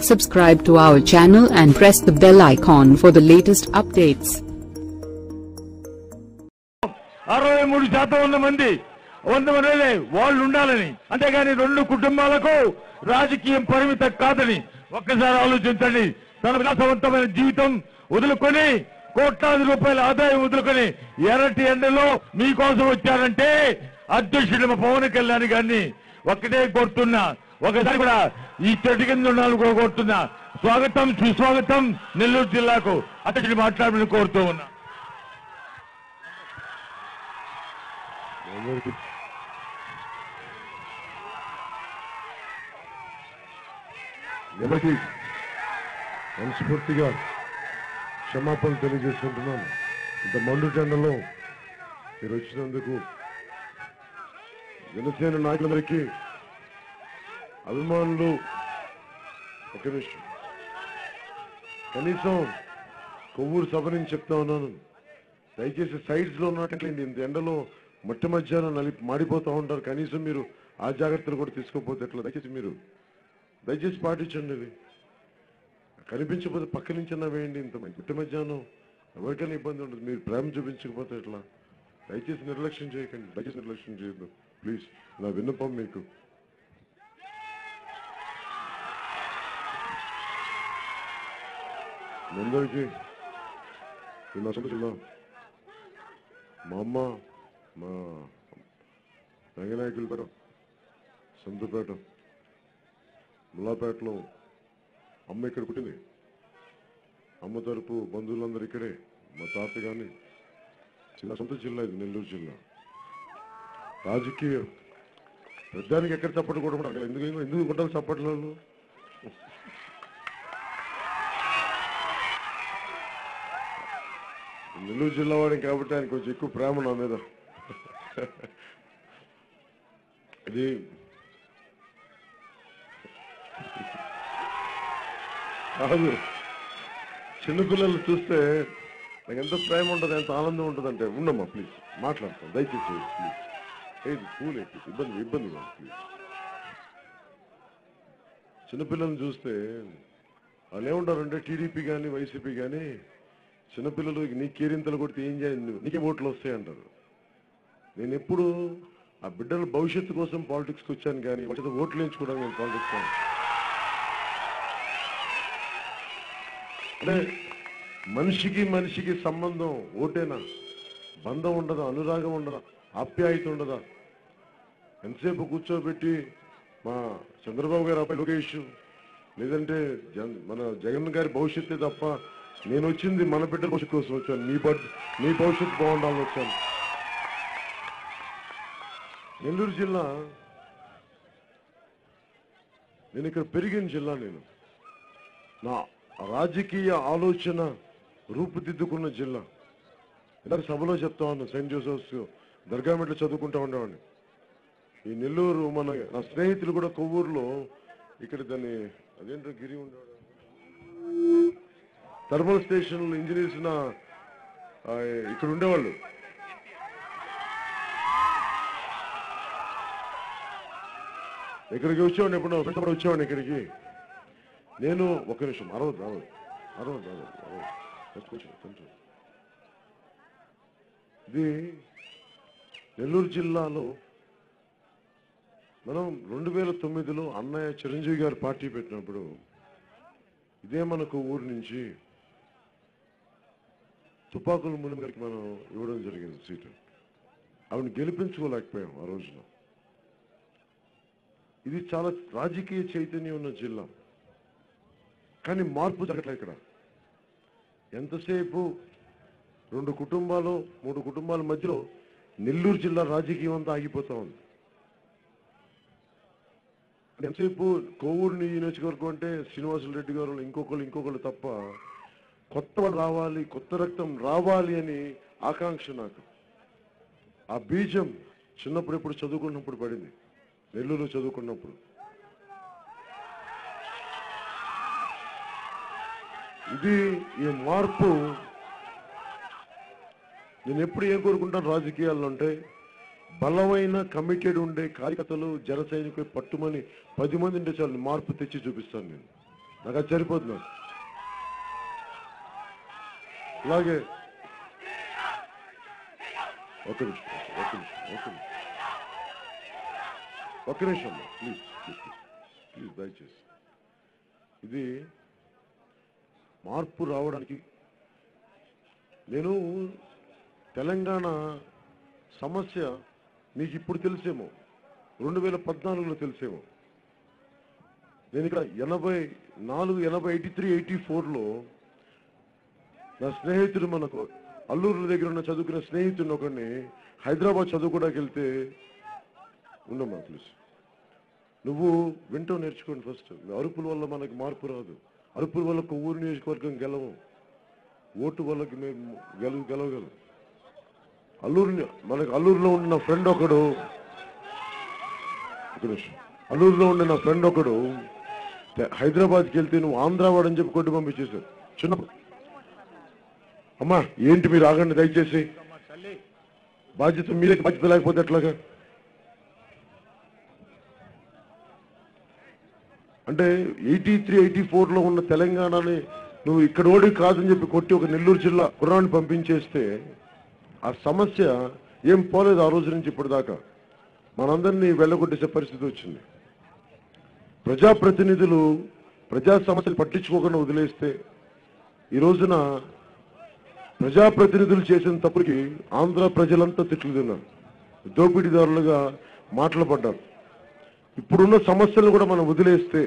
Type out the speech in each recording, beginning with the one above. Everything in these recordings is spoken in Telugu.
Subscribe to our channel and press the bell icon for the latest updates. 63% ఉన్న మంది 100 మంది వాళ్ళు ఉండాలని, అంతేగాని 2 కుటుంబాలకు రాజకీయం పరిమితం కాదని ఒక్కసారి ఆలోచించండి. తన విలాసవంతమైన జీవితం వదులుకొని కోట్లాది రూపాయల ఆదాయం వదులుకొని ఎర్రటి ఎండలో మీకోసం వచ్చారంటే అధ్యక్షుడు పవన్ కళ్యాణ్ గారిని ఒక్కటే కోరుతున్నా, ఒకసారి కూడా ఈ చెట్టు కింద ఉండాలని కూడా కోరుతున్నా. స్వాగతం సుస్వాగతం నెల్లూరు జిల్లాకు అధ్యక్షుడు మాట్లాడమని కోరుతూ ఉన్నా. ఎవరికి మనస్ఫూర్తిగా క్షమాపణలు తెలియజేసుకుంటున్నాను. ఇంత మండు టెండలో మీరు వచ్చినందుకు జనసేన నాయకులందరికీ, అభిమానులు, ఒక నిమిషం కనీసం కొవ్వూరు సభ నుంచి చెప్తా ఉన్నాను, దయచేసి సైడ్స్ లో ఉన్నట్లయింది. ఇంత ఎండలో మట్టి మధ్యాహ్నం మాడిపోతూ ఉంటారు. కనీసం మీరు ఆ జాగ్రత్తలు కూడా తీసుకోకపోతే ఎట్లా? దయచేసి పాటించండి. అది కనిపించకపోతే పక్క నుంచి అన్నా వేయండి. ఇంత మట్టి మధ్యాహ్నం ఎవరికైనా ఇబ్బంది ఉండదు. మీరు ప్రేమ చూపించకపోతే ఎట్లా? దయచేసి నిర్లక్ష్యం చేయకండి, దయచేసి నిర్లక్ష్యం చేయొద్దు ప్లీజ్. నా విన్నపం మీకు. అందరికీ నా సొంత జిల్లా, మా అమ్మ, మా రంగనాయకులపేట, సంతపేట, ముల్లాపేటలో అమ్మ ఇక్కడ పుట్టింది. అమ్మ తరపు బంధువులందరూ ఇక్కడే, మా తాత కానీ. చిన్న సొంత జిల్లా ఇది, నెల్లూరు జిల్లా. రాజకీయం పెద్దానికి ఎక్కడ చప్పట్లు కూడా ఎందుకు కొట్టాలి చప్పట్లలో? నెల్లూరు జిల్లా వాడిని కాబట్టి ఆయన కొంచెం ఎక్కువ ప్రేమ నా మీద. ఇది కాదు, చిన్నపిల్లలు చూస్తే నాకు ఎంత ప్రేమ ఉంటుంది, ఎంత ఆనందం ఉంటుంది అంటే, ఉండమ్మా ప్లీజ్ మాట్లాడతాం దయచేసి ప్లీజ్. ఏది పూలు ఇబ్బంది కాదు ప్లీజ్. చిన్నపిల్లల్ని చూస్తే వాళ్ళు ఏముంటారంటే, టీడీపీ కానీ వైసీపీ కానీ చిన్నపిల్లలు నీ కేరింతలు కొడితే ఏం చేయండి, నీకే ఓట్లు వస్తాయంటారు. నేను ఎప్పుడు ఆ బిడ్డల భవిష్యత్తు కోసం పాలిటిక్స్కి వచ్చాను, కానీ ఓట్లు వేయించుకోవడానికి నేను పాలిటిక్స్ అంటే మనిషికి సంబంధం ఓటేనా? బంధం ఉండదా? అనురాగం ఉండదా? ఆప్యాయత ఉండదా? ఎంతసేపు కూర్చోబెట్టి మా చంద్రబాబు గారు అబ్బాయి లోకేష్, లేదంటే మన జగన్ గారి భవిష్యత్తే తప్ప, నేను వచ్చింది మన బిడ్డ భవిష్యత్తు కోసం వచ్చాను, మీ భవిష్యత్తు బాగుండాలని వచ్చాను. నెల్లూరు జిల్లా నేను ఇక్కడ పెరిగిన జిల్లా. నేను నా రాజకీయ ఆలోచన రూపుదిద్దుకున్న జిల్లా. ఇలా సభలో చెప్తా ఉన్నాను, సెయింట్ జోసెఫ్స్ దర్గామెట్లో చదువుకుంటా ఉండేవాడిని. ఈ నెల్లూరు నా స్నేహితులు కూడా కొవ్వూరులో ఇక్కడ దాన్ని అదేంటో గిరి ఉండేవాడు, థర్మల్ స్టేషన్ ఇంజనీర్స్ ఇక్కడ ఉండేవాళ్ళు. ఇక్కడికి వచ్చేవాడిని, ఎప్పుడు వచ్చేవాడిని ఇక్కడికి. నేను ఒక నిమిషం అరవదు ఇది నెల్లూరు జిల్లాలో మనం 2009లో అన్నయ్య చిరంజీవి గారు పార్టీ పెట్టినప్పుడు ఇదే మనకు ఊరు నుంచి తుపాకుల ముని గారికి మనం ఇవ్వడం జరిగింది సీటు. ఆవిడని గెలిపించుకోలేకపోయాం ఆ రోజున. ఇది చాలా రాజకీయ చైతన్యం ఉన్న జిల్లా, కానీ మార్పు జరగట్లేదు ఇక్కడ. ఎంతసేపు 2 కుటుంబాలు 3 కుటుంబాల మధ్యలో నెల్లూరు జిల్లా రాజకీయం అంతా ఆగిపోతా ఉంది. ఎంతసేపు కొవ్వూరు నియోజకవర్గం అంటే శ్రీనివాసులు రెడ్డి గారు ఇంకొకళ్ళు తప్ప కొత్త రావాలి, కొత్త రక్తం రావాలి అని ఆకాంక్ష నాకు. ఆ బీజం చిన్నప్పుడు ఎప్పుడు చదువుకున్నప్పుడు పడింది, నెల్లూరులో చదువుకున్నప్పుడు. ఇది ఈ మార్పు నేను ఎప్పుడు ఏం కోరుకుంటాను రాజకీయాల్లో అంటే, బలమైన కమిటెడ్ ఉండే కార్యకర్తలు, జన సైనికులు పట్టుమని 10 మంది ఉంటే చాలు మార్పు తెచ్చి చూపిస్తాను నేను. నాకు అది సరిపోతున్నాను. అలాగే ఒక్క నిమిషం ప్లీజ్ దయచేసి. ఇది మార్పు రావడానికి నేను తెలంగాణ సమస్య మీకు ఇప్పుడు తెలిసేమో, 2014లో తెలిసేమో. నేను ఇక్కడ 84, 83, 84లో నా స్నేహితుడు, మనకు అల్లూరు దగ్గర ఉన్న చదువుకున్న స్నేహితుడిని ఒకరిని హైదరాబాద్ చదువుకోవడానికి వెళ్తే, ఉండమ్మా ప్లీజ్, నువ్వు వింటూ నేర్చుకోండి ఫస్ట్. అరుపుల వల్ల మనకి మార్పు రాదు. అరుపుల వల్ల కొవ్వూరు నియోజకవర్గం గెలవం, ఓటు వాళ్ళకి మేము గెలవగలం. అల్లూరులో ఉన్న ఫ్రెండ్ ఒకడు, అల్లూరులో ఉండే నా ఫ్రెండ్ ఒకడు హైదరాబాద్కి వెళ్తే నువ్వు ఆంధ్రావాడు అని చెప్పి కొట్టి పంపించేశారు. చిన్నప్పుడు అమ్మా ఏంటి మీరు ఆగండి దయచేసి, బాధ్యత మీరే, బాధ్యత లేకపోతే ఎట్లాగా? అంటే 83, 84లో ఉన్న తెలంగాణని నువ్వు ఇక్కడ ఓడి కాదని చెప్పి కొట్టి ఒక నెల్లూరు జిల్లా కుర్రాన్ని పంపించేస్తే ఆ సమస్య ఏం పోలేదు ఆ రోజు నుంచి ఇప్పటిదాకా. మనందరినీ వెళ్ళగొట్టేసే పరిస్థితి వచ్చింది. ప్రజాప్రతినిధులు ప్రజా సమస్యలు పట్టించుకోకుండా వదిలేస్తే ఈ రోజున ప్రజాప్రతినిధులు చేసిన తప్పుకి ఆంధ్ర ప్రజలంతా తిట్లు తిన్నారు, దోపిడీదారులుగా మాట్లాడబడ్డారు. ఇప్పుడున్న సమస్యలను కూడా మనం వదిలేస్తే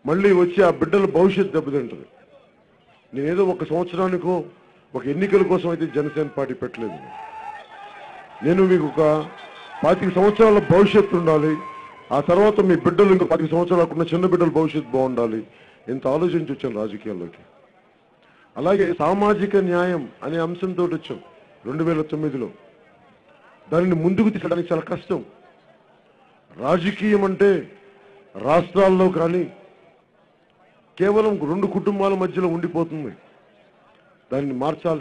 మళ్ళీ వచ్చి ఆ బిడ్డల భవిష్యత్తు దెబ్బతింటుంది. నేనేదో ఒక సంవత్సరానికో ఒక ఎన్నికల కోసం అయితే జనసేన పార్టీ పెట్టలేదు. నేను మీకు ఒక 25 సంవత్సరాల భవిష్యత్తు ఉండాలి, ఆ తర్వాత మీ బిడ్డలు ఇంకా 10 సంవత్సరాలకు ఉన్న చిన్న బిడ్డల భవిష్యత్తు బాగుండాలి, ఇంత ఆలోచించి వచ్చాను రాజకీయాల్లోకి. అలాగే సామాజిక న్యాయం అనే అంశంతో వచ్చాం 2009లో. దానిని ముందుకు తీసుకోవడానికి చాలా కష్టం. రాజకీయం అంటే రాష్ట్రాల్లో కానీ కేవలం 2 కుటుంబాల మధ్యలో ఉండిపోతుంది. దాన్ని మార్చాల్సి